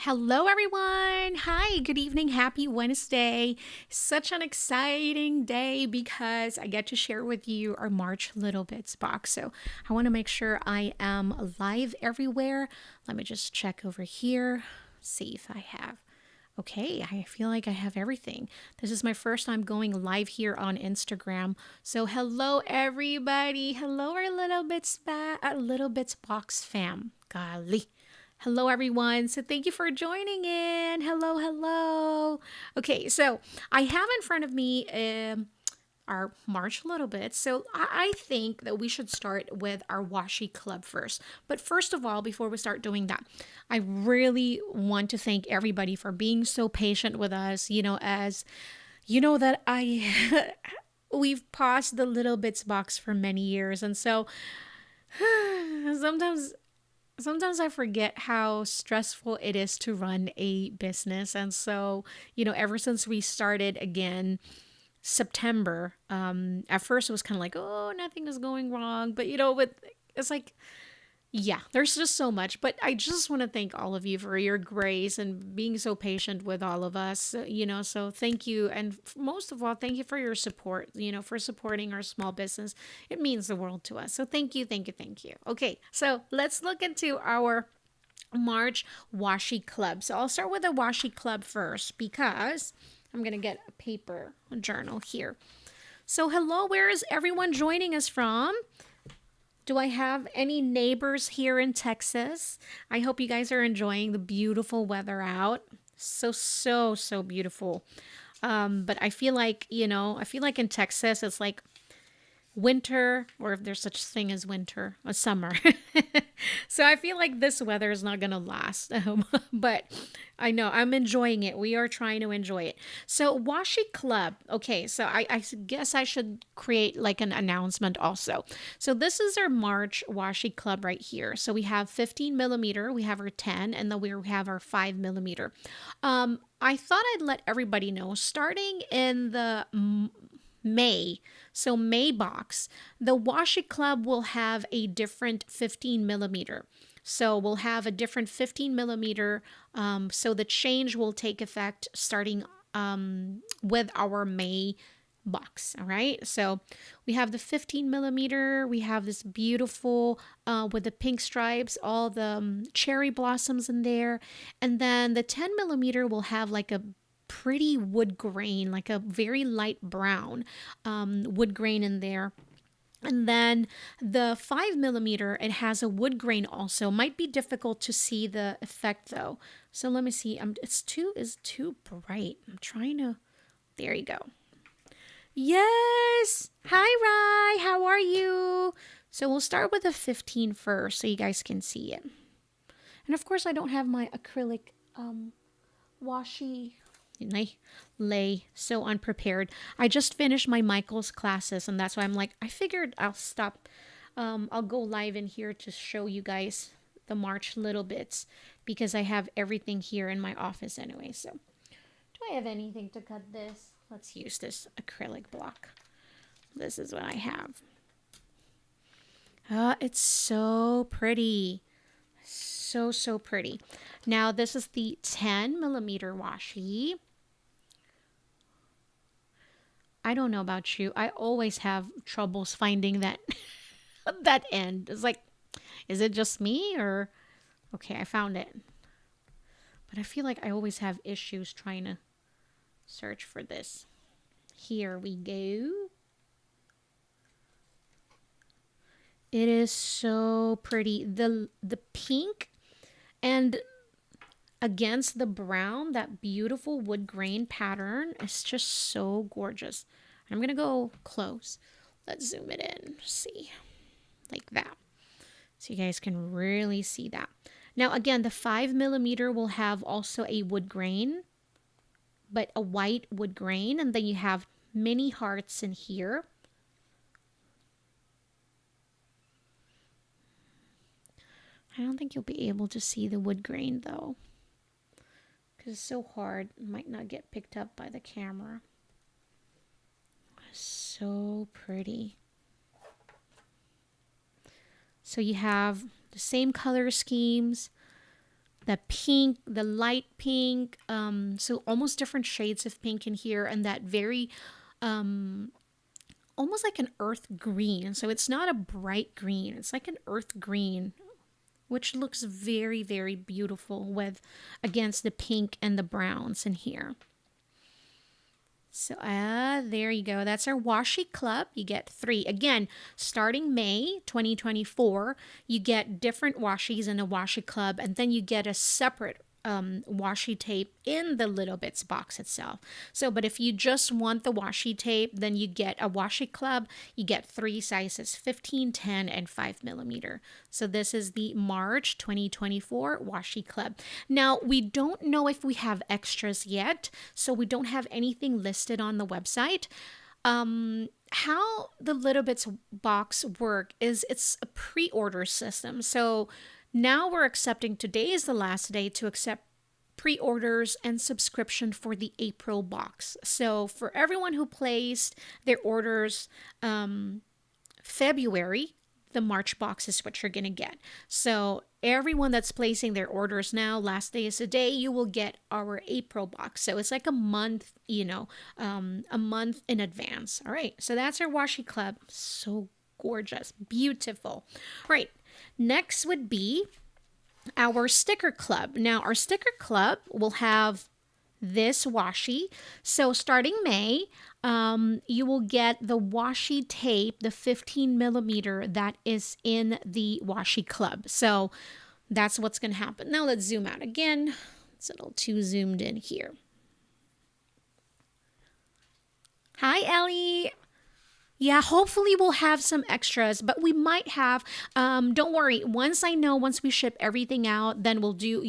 Hello, everyone. Hi, good evening. Happy Wednesday. Such an exciting day because I get to share with you our March Little Bits box. So I want to make sure I am live everywhere. Let me just check over here, see if I have. Okay, I feel like I have everything. This is my first time going live here on Instagram. So hello, everybody. Hello, our Little Bits box fam. Golly. Hello, everyone. So, thank you for joining in. Hello, hello. Okay, so I have in front of me our March Little Bit. So, I think that we should start with our Washi Club first. But first of all, before we start doing that, I really want to thank everybody for being so patient with us. As you know, that we've paused the Little Bits box for many years. And so, sometimes I forget how stressful it is to run a business. And so, ever since we started again, September, at first it was kind of like, oh, nothing is going wrong. But, it's like, yeah, there's just so much. But I just want to thank all of you for your grace and being so patient with all of us, so thank you. And most of all, thank you for your support, for supporting our small business. It means the world to us. So thank you, thank you, thank you. Okay, so let's look into our March Washi Club. So I'll start with the Washi Club first because I'm going to get a paper journal here. So hello, where is everyone joining us from? Do I have any neighbors here in Texas? I hope you guys are enjoying the beautiful weather out. So beautiful. But I feel like, in Texas, it's like winter, or if there's such thing as winter, a summer. So I feel like this weather is not going to last. But I know I'm enjoying it. We are trying to enjoy it. So Washi Club. Okay, so I guess I should create like an announcement also. So this is our March Washi Club right here. So we have 15 millimeter, we have our 10, and then we have our 5 millimeter. I thought I'd let everybody know starting in the May. So May box, the Washi Club will have a different 15 millimeter. So we'll have a different 15 millimeter. So the change will take effect starting with our May box. All right. So we have the 15 millimeter. We have this beautiful with the pink stripes, all the cherry blossoms in there. And then the 10 millimeter will have like a pretty wood grain, like a very light brown wood grain in there. And then the 5 millimeter, it has a wood grain also. Might be difficult to see the effect though. So let me see. It's too bright. I'm trying to. There you go. Yes. Hi, Rai. How are you? So we'll start with a 15 first, so you guys can see it. And of course, I don't have my acrylic washi lay, so unprepared. I just finished my Michael's classes, and that's why I'm like, I figured I'll stop. I'll go live in here to show you guys the March Little Bits because I have everything here in my office anyway. So do I have anything to cut this? Let's use this acrylic block. This is what I have. It's so pretty. So pretty. Now this is the 10 millimeter washi. I don't know about you. I always have troubles finding that that end. It's like, is it just me or okay, I found it. But I feel like I always have issues trying to search for this. Here we go. It is so pretty. The pink and against the brown, that beautiful wood grain pattern is just so gorgeous. I'm going to go close. Let's zoom it in. See, like that. So you guys can really see that. Now, again, the 5 millimeter will have also a wood grain, but a white wood grain. And then you have mini hearts in here. I don't think you'll be able to see the wood grain though, because it's so hard. It might not get picked up by the camera. So pretty. So you have the same color schemes, the pink, the light pink, so almost different shades of pink in here, and that very almost like an earth green. So it's not a bright green, it's like an earth green, which looks very, very beautiful with against the pink and the browns in here. So there you go. That's our Washi Club. You get 3. Again, starting May 2024, you get different washies in a Washi Club, and then you get a separate washi tape in the Little Bits box itself. So, but if you just want the washi tape, then you get a Washi Club. You get 3 sizes, 15, 10, and 5 millimeter. So this is the March 2024 Washi Club. Now, we don't know if we have extras yet, so we don't have anything listed on the website. How the Little Bits box work is it's a pre-order system. So now we're accepting, today is the last day to accept pre-orders and subscription for the April box. So for everyone who placed their orders February, the March box is what you're going to get. So everyone that's placing their orders now, last day is today, you will get our April box. So it's like a month, a month in advance. All right. So that's our Washi Club. So gorgeous, beautiful. All right. Next would be our sticker club. Now, our sticker club will have this washi. So starting May, you will get the washi tape, the 15 millimeter that is in the Washi Club. So that's what's going to happen. Now let's zoom out again. It's a little too zoomed in here. Hi, Ellie. Yeah, hopefully we'll have some extras, but we might have, don't worry, once we ship everything out, then we'll do,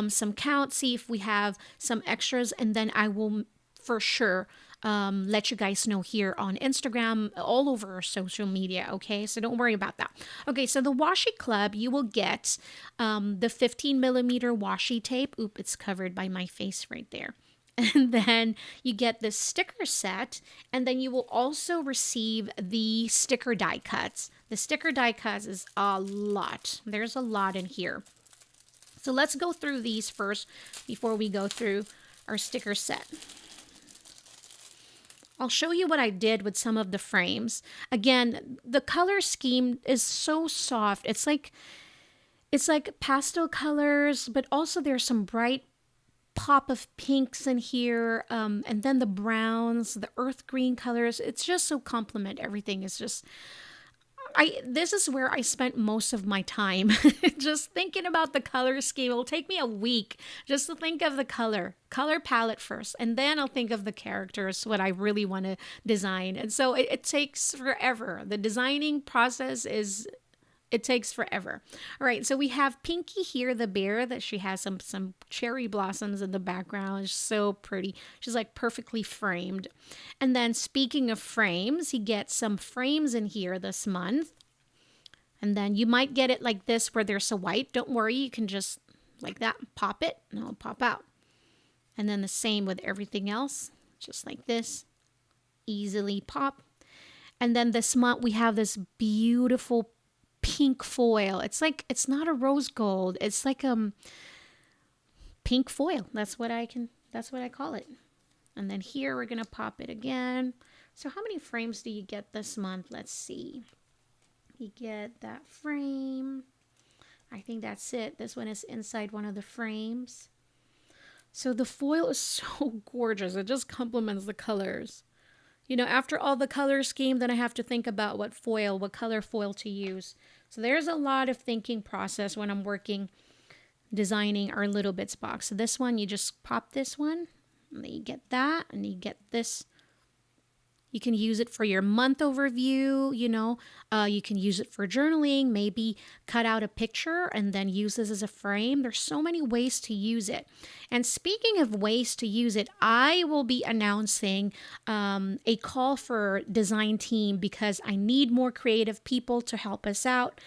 some count, see if we have some extras, and then I will for sure let you guys know here on Instagram, all over our social media, okay? So don't worry about that. Okay, so the Washi Club, you will get the 15 millimeter washi tape. Oop, it's covered by my face right there. And then you get the sticker set, and then you will also receive the sticker die cuts. The sticker die cuts is a lot. There's a lot in here. So let's go through these first before we go through our sticker set. I'll show you what I did with some of the frames. Again, the color scheme is so soft. It's like pastel colors, but also there's some bright pop of pinks in here, and then the browns, the earth green colors. It's just so complement. Everything is just, this is where I spent most of my time just thinking about the color scheme. It'll take me a week just to think of the color palette first, and then I'll think of the characters, what I really want to design. And so it takes forever. The designing process it takes forever. All right, so we have Pinky here, the bear, that she has some cherry blossoms in the background. It's so pretty. She's like perfectly framed. And then speaking of frames, you get some frames in here this month. And then you might get it like this where there's a white. Don't worry, you can just like that, pop it, and it'll pop out. And then the same with everything else, just like this, easily pop. And then this month we have this beautiful pink foil. It's not a rose gold. It's like pink foil. That's what I call it. And then here we're gonna pop it again. So how many frames do you get this month? Let's see. You get that frame. I think that's it. This one is inside one of the frames. So the foil is so gorgeous. It just complements the colors. After all the color scheme, then I have to think about what color foil to use. So there's a lot of thinking process when I'm designing our Little Bits box. So this one, you just pop this one, and then you get that, and you get this. You can use it for your month overview, you can use it for journaling, maybe cut out a picture and then use this as a frame. There's so many ways to use it. And speaking of ways to use it, I will be announcing a call for design team because I need more creative people to help us out.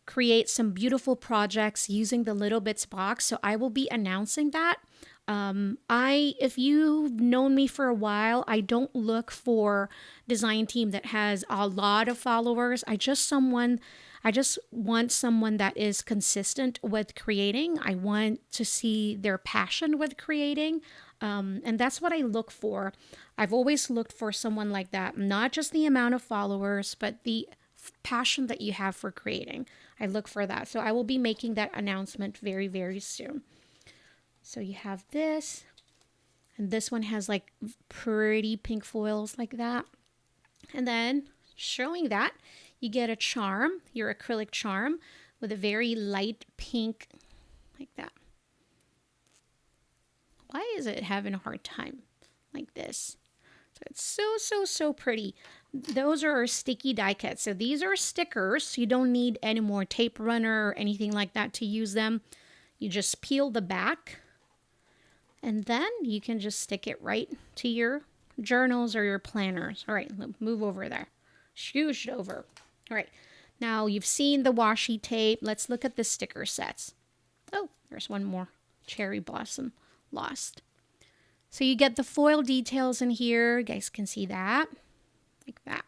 Create some beautiful projects using the Little Bits box. So I will be announcing that If you've known me for a while, I don't look for design team that has a lot of followers. I just want someone that is consistent with creating. I want to see their passion with creating. And that's what I look for. I've always looked for someone like that, not just the amount of followers, but the passion that you have for creating. I look for that. So I will be making that announcement very, very soon. So you have this, and this one has like pretty pink foils like that. And then showing that, you get a charm, your acrylic charm with a very light pink like that. Why is it having a hard time like this? So it's so pretty. Those are our sticky die cuts. So these are stickers. You don't need any more tape runner or anything like that to use them. You just peel the back, and then you can just stick it right to your journals or your planners. All right, move over there. Scoosh over. All right, now you've seen the washi tape. Let's look at the sticker sets. Oh, there's one more. Cherry blossom lost. So you get the foil details in here. You guys can see that. Like that.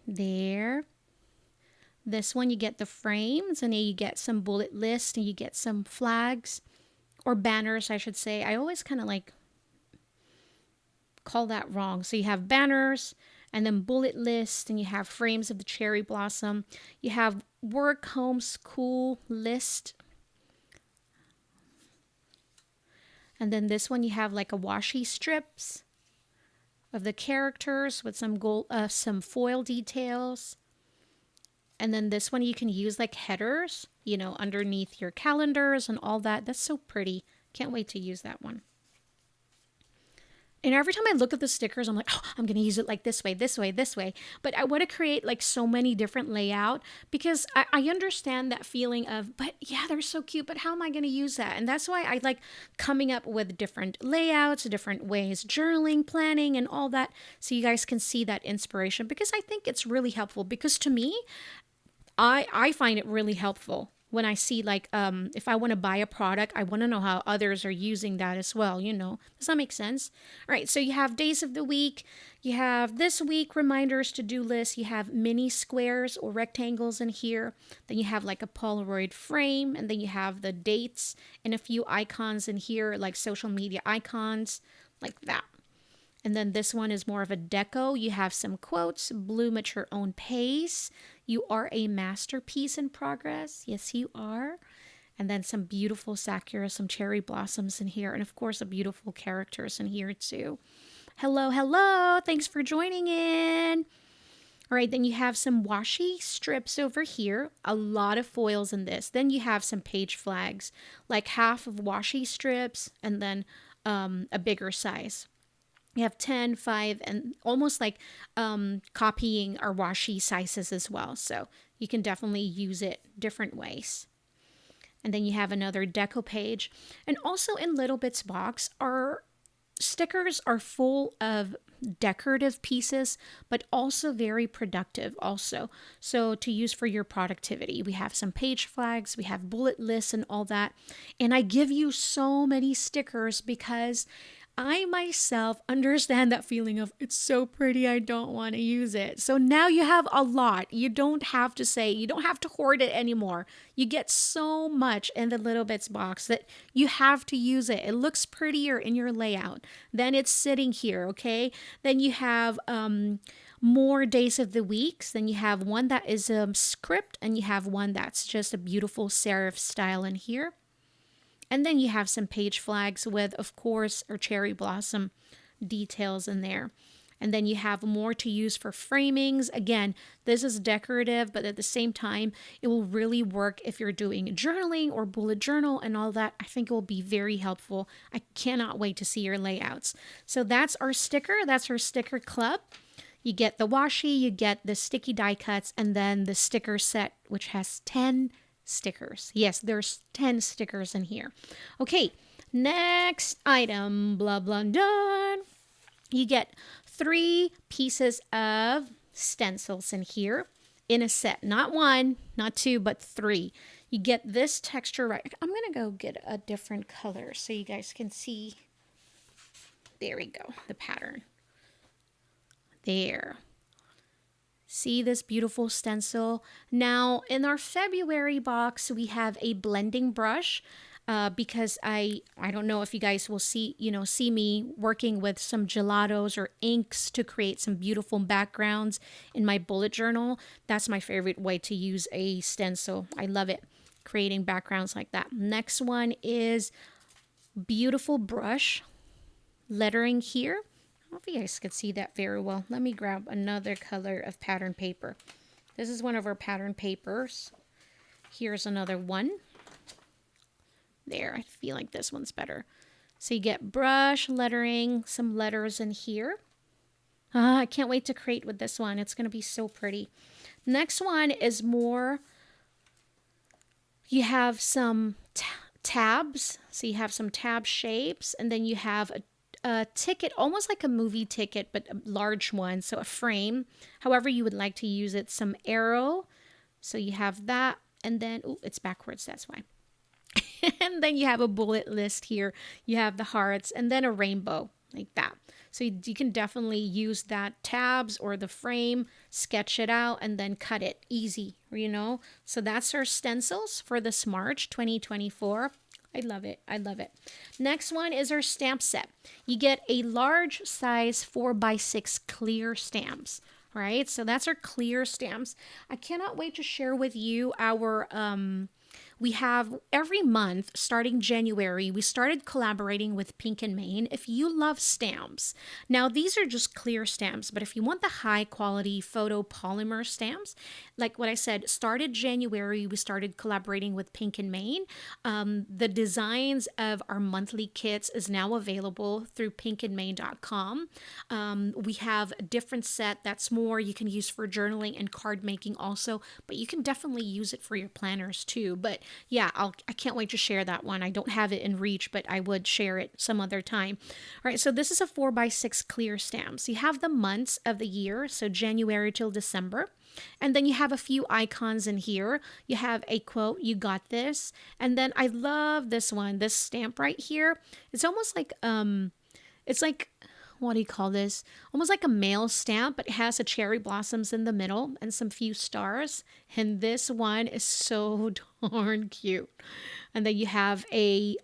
There. This one you get the frames, and then you get some bullet lists, and you get some flags or banners, I should say. I always kind of like call that wrong. So you have banners and then bullet lists, and you have frames of the cherry blossom. You have work, home, school list. And then this one you have like a washi strips of the characters with some gold, some foil details. And then this one you can use like headers, you know, underneath your calendars and all that. That's so pretty. Can't wait to use that one. And every time I look at the stickers, I'm like, oh, I'm going to use it like this way, this way, this way. But I want to create like so many different layout because I understand that feeling of, but yeah, they're so cute, but how am I going to use that? And that's why I like coming up with different layouts, different ways, journaling, planning, and all that. So you guys can see that inspiration because I think it's really helpful because to me, I find it really helpful when I see like if I want to buy a product, I want to know how others are using that as well, you know. Does that make sense? All right, so you have days of the week, you have this week reminders, to-do list, you have mini squares or rectangles in here, then you have like a Polaroid frame, and then you have the dates and a few icons in here like social media icons like that. And then this one is more of a deco. You have some quotes, bloom at your own pace. You are a masterpiece in progress. Yes, you are. And then some beautiful sakura, some cherry blossoms in here. And of course, a beautiful characters in here too. Hello, hello. Thanks for joining in. All right, then you have some washi strips over here. A lot of foils in this. Then you have some page flags, like half of washi strips and then a bigger size. You have 10, 5, and almost like copying our washi sizes as well. So you can definitely use it different ways. And then you have another deco page. And also in Little Bits box, our stickers are full of decorative pieces, but also very productive also. So to use for your productivity. We have some page flags, we have bullet lists and all that. And I give you so many stickers because I myself understand that feeling of it's so pretty, I don't want to use it. So now you have a lot. You don't have to say, you don't have to hoard it anymore. You get so much in the Little Bits box that you have to use it. It looks prettier in your layout. Then it's sitting here, okay? Then you have more days of the weeks. Then you have one that is a script and you have one that's just a beautiful serif style in here. And then you have some page flags with, of course, our cherry blossom details in there. And then you have more to use for framings. Again, this is decorative, but at the same time, it will really work if you're doing journaling or bullet journal and all that. I think it will be very helpful. I cannot wait to see your layouts. So that's our sticker. That's our sticker club. You get the washi, you get the sticky die cuts, and then the sticker set, which has 10 stickers. Yes, there's 10 stickers in here. Okay, next item, blah, blah, done. You get 3 pieces of stencils in here in a set. Not 1, not 2, but 3. You get this texture right. I'm going to go get a different color so you guys can see. There we go, the pattern. There. See this beautiful stencil? Now, in our February box, we have a blending brush. Because I don't know if you guys will see me working with some gelatos or inks to create some beautiful backgrounds in my bullet journal. That's my favorite way to use a stencil. I love it, creating backgrounds like that. Next one is beautiful brush lettering here. I don't know if you guys can see that very well. Let me grab another color of pattern paper. This is one of our pattern papers. Here's another one. There, I feel like this one's better. So you get brush, lettering, some letters in here. I can't wait to create with this one. It's going to be so pretty. Next one is more, you have some tabs. So you have some tab shapes, and then you have a ticket, almost like a movie ticket, but a large one. So a frame, however you would like to use it. Some arrow. So you have that, and then, oh, it's backwards, that's why. And then you have a bullet list here. You have the hearts and then a rainbow like that. So you can definitely use that tabs or the frame, sketch it out, and then cut it. Easy, you know? So that's our stencils for this March 2024. I love it. I love it. Next one is our stamp set. You get a large size 4x6 clear stamps. Right? So that's our clear stamps. I cannot wait to share with you our we have every month starting January, we started collaborating with Pink and Main. If you love stamps, now these are just clear stamps, but if you want the high quality photo polymer stamps, like what I said, started January, we started collaborating with Pink and Main. The designs of our monthly kits is now available through pinkandmain.com. We have a different set that's more you can use for journaling and card making also, but you can definitely use it for your planners too. But yeah, I can't wait to share that one. I don't have it in reach, but I would share it some other time. All right, so this is a 4x6 clear stamp. So you have the months of the year, so January till December. And then you have a few icons in here. You have a quote, "You got this." And then I love this one, this stamp right here. It's almost like, it's like, what do you call this? Almost like a mail stamp, but it has a cherry blossoms in the middle and some few stars. And this one is so darn cute. And then you have a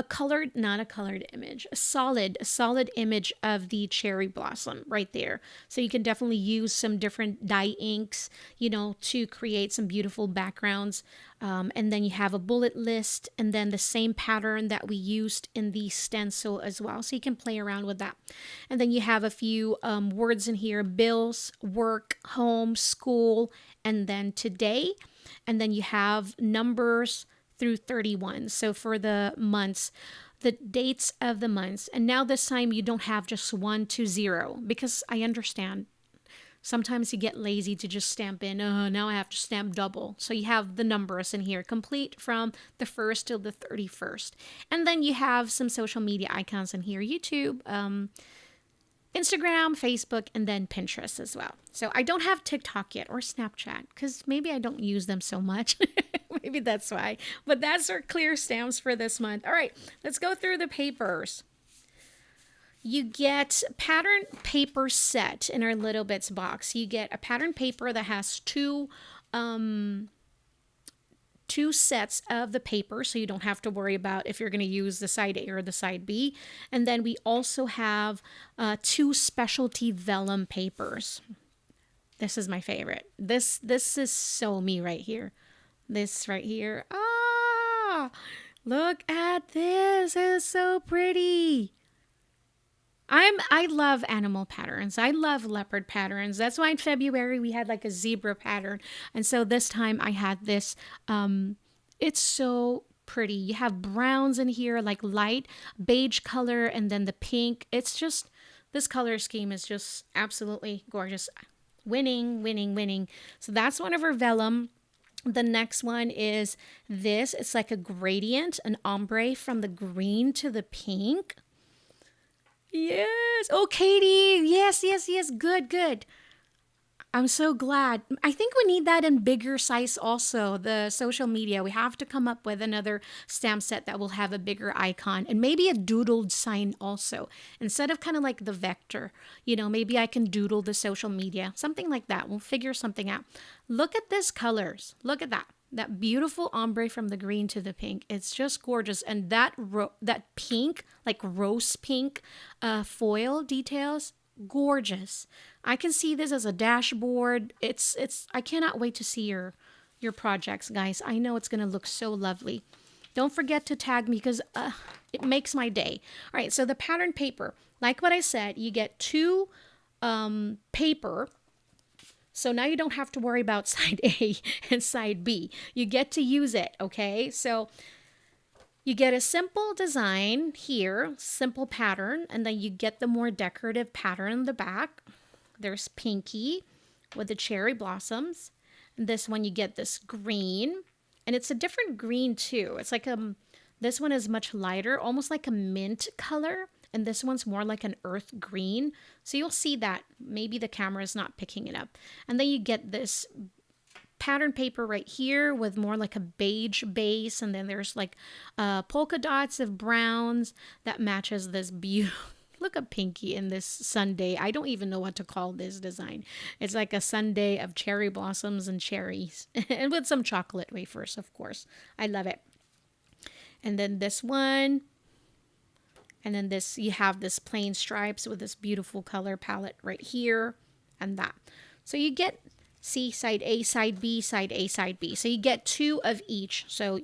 colored, not a colored image, a solid image of the cherry blossom right there. So you can definitely use some different dye inks, you know, to create some beautiful backgrounds. And then you have a bullet list and then the same pattern that we used in the stencil as well. So you can play around with that. And then you have a few words in here: bills, work, home, school, and then today. And then you have numbers through 31. So for the months, the dates of the months. And now this time you don't have just 1 to 0, because I understand sometimes you get lazy to just stamp in, oh, now I have to stamp double. So you have the numbers in here, complete from the 1st till the 31st. And then you have some social media icons in here: YouTube, Instagram, Facebook, and then Pinterest as well. So I don't have TikTok yet or Snapchat because maybe I don't use them so much. Maybe that's why. But that's our clear stamps for this month. All right, let's go through the papers. You get pattern paper set in our Little Bits box. You get a pattern paper that has two sets of the paper, so you don't have to worry about if you're going to use the side A or the side B. And then we also have 2 specialty vellum papers. This is my favorite. This is so me right here. This right here. Ah, look at this. It's so pretty. I love animal patterns. I love leopard patterns. That's why in February we had like a zebra pattern. And so this time I had this. It's so pretty. You have browns in here, like light beige color, and then the pink. It's just, this color scheme is just absolutely gorgeous. Winning, winning, winning. So that's one of our vellum. The next one is this. It's like a gradient, an ombre from the green to the pink. Yes. Oh, Katie. Yes, yes, yes. Good, good. I'm so glad. I think we need that in bigger size also. The social media, we have to come up with another stamp set that will have a bigger icon and maybe a doodled sign also. Instead of kind of like the vector, maybe I can doodle the social media, something like that. We'll figure something out. Look at this colors. Look at that. That beautiful ombre from the green to the pink. It's just gorgeous. And that pink, like rose pink foil details, gorgeous. I can see this as a dashboard. I cannot wait to see your projects, guys. I know it's going to look so lovely. Don't forget to tag me because it makes my day. All right, so the pattern paper, like what I said, you get two paper. So now you don't have to worry about side A and side B. You get to use it, okay? So you get a simple design here, simple pattern, and then you get the more decorative pattern in the back. There's pinky with the cherry blossoms. And this one you get this green, and it's a different green too. It's like this one is much lighter, almost like a mint color, and this one's more like an earth green. So you'll see that maybe the camera is not picking it up. And then you get this pattern paper right here with more like a beige base, and then there's like polka dots of browns that matches this beautiful. Look at Pinky in this sundae. I don't even know what to call this design. It's like a sundae of cherry blossoms and cherries and with some chocolate wafers, of course. I love it. And then this one, and then this, you have this plain stripes with this beautiful color palette right here and that. So you get, see, side A, side B, side A, side B. So you get two of each. So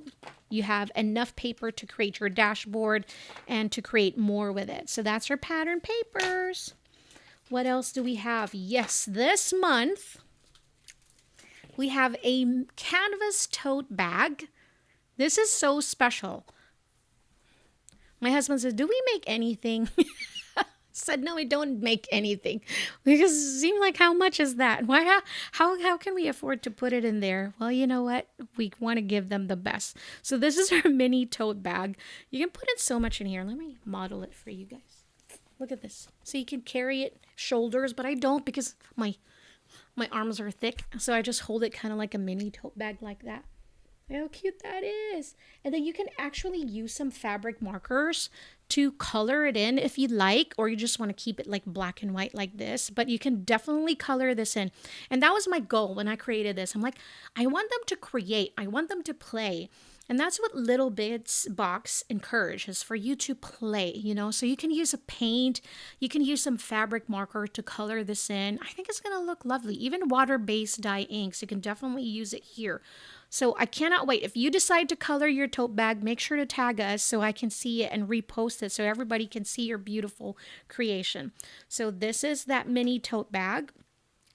you have enough paper to create your dashboard and to create more with it. So that's our pattern papers. What else do we have? Yes, this month we have a canvas tote bag. This is so special. My husband said, "Do we make anything?" Said, "No, we don't make anything." Because it seemed like, how much is that? Why? How can we afford to put it in there? Well, you know what? We want to give them the best. So this is our mini tote bag. You can put in so much in here. Let me model it for you guys. Look at this. So you can carry it shoulders, but I don't because my arms are thick. So I just hold it kind of like a mini tote bag like that. How cute that is. And then you can actually use some fabric markers to color it in if you like, or you just want to keep it like black and white like this, but you can definitely color this in. And that was my goal when I created this. I'm like, I want them to create, I want them to play. And that's what Little Bits box encourages, for you to play, so you can use a paint, you can use some fabric marker to color this in. I think it's going to look lovely. Even water-based dye inks, you can definitely use it here. So I cannot wait. If you decide to color your tote bag, make sure to tag us so I can see it and repost it so everybody can see your beautiful creation. So this is that mini tote bag.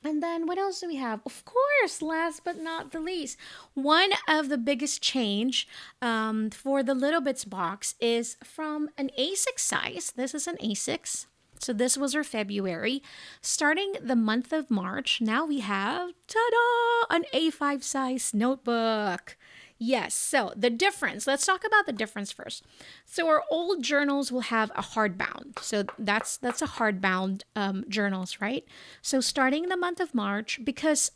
And then what else do we have? Of course, last but not the least, one of the biggest change for the Little Bits box is from an A6 size. This is an A6. So this was our February. Starting the month of March, now we have, ta-da, an A5 size notebook. Yes, so the difference, let's talk about the difference first. So our old journals will have a hardbound. So that's a hardbound journals, right? So starting in the month of March, because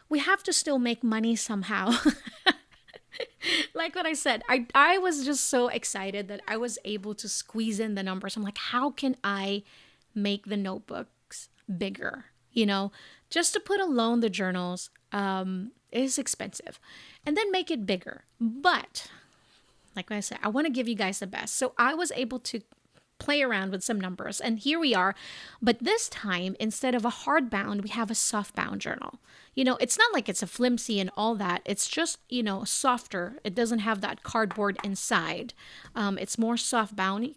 we have to still make money somehow. Like what I said, I was just so excited that I was able to squeeze in the numbers. I'm like, how can I make the notebooks bigger? Just to put alone the journals is expensive. And then make it bigger. But like I said, I want to give you guys the best. So I was able to play around with some numbers, and here we are. But this time, instead of a hardbound, we have a softbound journal. It's not like it's a flimsy and all that. It's just, softer. It doesn't have that cardboard inside. It's more softbound.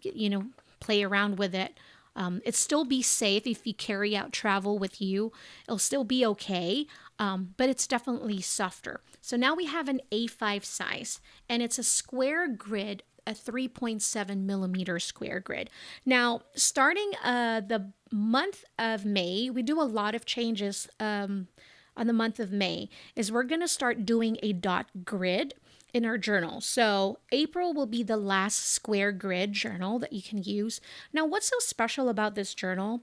Play around with it. It still be safe if you carry out travel with you. It'll still be okay, but it's definitely softer. So now we have an A5 size, and it's a square grid, a 3.7 millimeter square grid. Now, starting the month of May, we do a lot of changes on the month of May, is we're going to start doing a dot grid in our journal. So April will be the last square grid journal that you can use. Now, what's so special about this journal?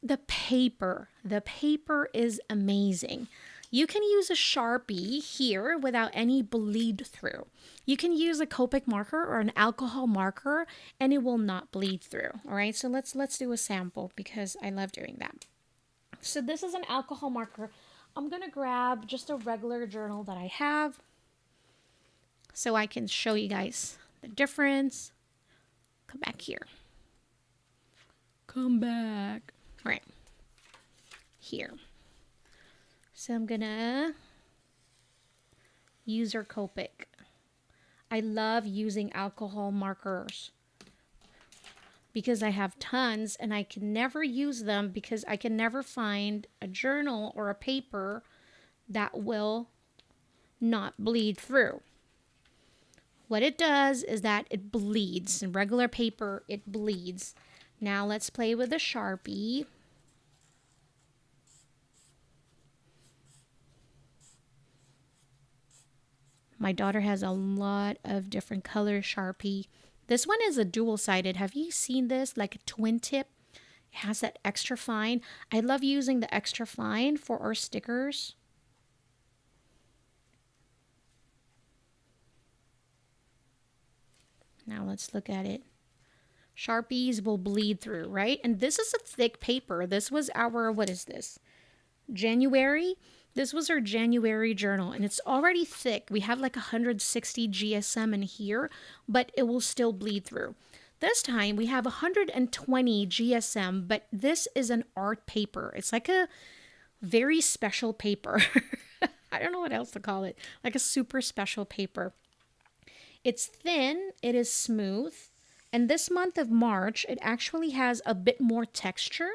The paper is amazing. You can use a Sharpie here without any bleed through. You can use a Copic marker or an alcohol marker and it will not bleed through. All right, so let's do a sample because I love doing that. So this is an alcohol marker. I'm gonna grab just a regular journal that I have so I can show you guys the difference. Come back here. Come back. All right, here. So I'm gonna use our Copic. I love using alcohol markers because I have tons and I can never use them because I can never find a journal or a paper that will not bleed through. What it does is that it bleeds. In regular paper, it bleeds. Now let's play with a Sharpie. My daughter has a lot of different color Sharpie. This one is a dual-sided. Have you seen this? Like a twin tip. It has that extra fine. I love using the extra fine for our stickers. Now let's look at it. Sharpies will bleed through, right? And this is a thick paper. This was our, what is this? January. This was our January journal and it's already thick. We have like 160 GSM in here, but it will still bleed through. This time we have 120 GSM, but this is an art paper. It's like a very special paper. I don't know what else to call it. Like a super special paper. It's thin, it is smooth, and this month of March, it actually has a bit more texture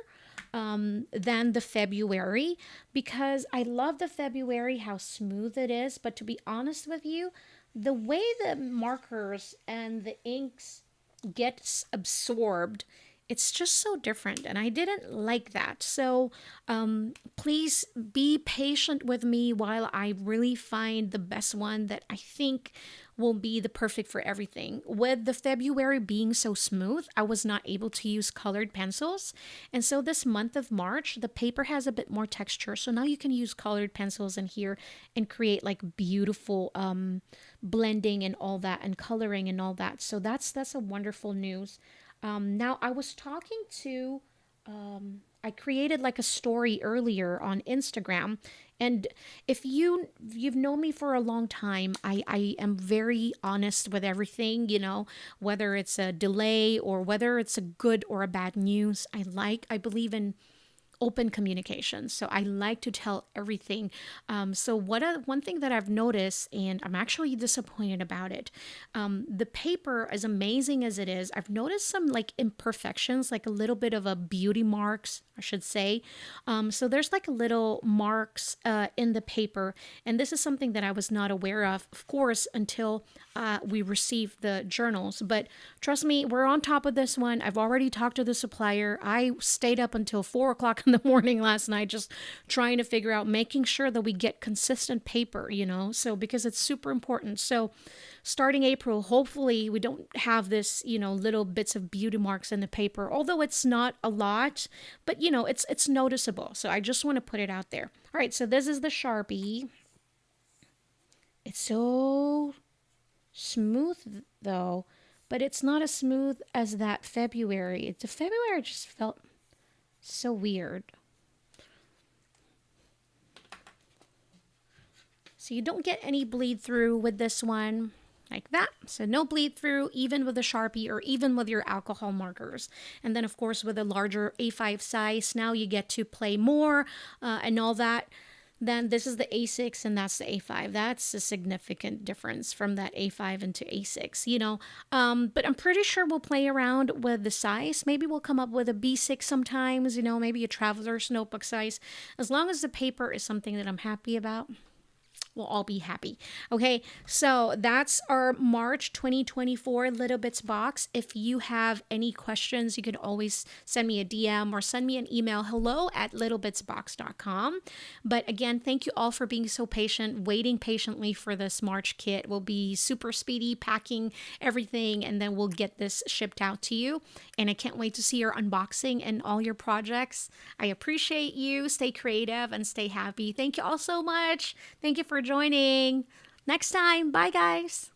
than the February because I love the February, how smooth it is. But to be honest with you, the way the markers and the inks gets absorbed, it's just so different. And I didn't like that. So please be patient with me while I really find the best one that I think will be the perfect for everything. With the February being so smooth, I was not able to use colored pencils. And so this month of March, the paper has a bit more texture. So now you can use colored pencils in here and create like beautiful blending and all that and coloring and all that. So that's a wonderful news. Now I was talking to I created like a story earlier on Instagram. And if you've known me for a long time, I am very honest with everything, you know, whether it's a delay or whether it's a good or a bad news. I believe in open communication. So I like to tell everything. So one thing that I've noticed, and I'm actually disappointed about it, the paper, as amazing as it is, I've noticed some like imperfections, like a little bit of a beauty marks, I should say. So there's like a little marks in the paper, and this is something that I was not aware of course, until we received the journals. But trust me, we're on top of this one. I've already talked to the supplier. I stayed up until 4 o'clock in the morning last night just trying to figure out, making sure that we get consistent paper, you know, so because it's super important. So starting April, hopefully we don't have this, you know, little bits of beauty marks in the paper, although it's not a lot, but you know, it's noticeable. So I just want to put it out there. All right, so this is the Sharpie. It's so smooth though, but it's not as smooth as that February. The February just felt so weird. So you don't get any bleed through with this one, like that. So no bleed through even with the Sharpie or even with your alcohol markers. And then of course with a larger A5 size, now you get to play more and all that. Then this is the A6 and that's the A5. That's a significant difference from that A5 into A6, you know. But I'm pretty sure we'll play around with the size. Maybe we'll come up with a B6 sometimes, you know, maybe a traveler's notebook size. As long as the paper is something that I'm happy about, We'll all be happy. Okay, so that's our March 2024 Little Bits box. If you have any questions, you can always send me a DM or send me an email, hello@littlebitsbox.com. But again, thank you all for being so patient, waiting patiently for this March kit. We'll be super speedy packing everything, and then we'll get this shipped out to you. And I can't wait to see your unboxing and all your projects. I appreciate you. Stay creative and stay happy. Thank you all so much. Thank you for joining. Next time. Bye, guys.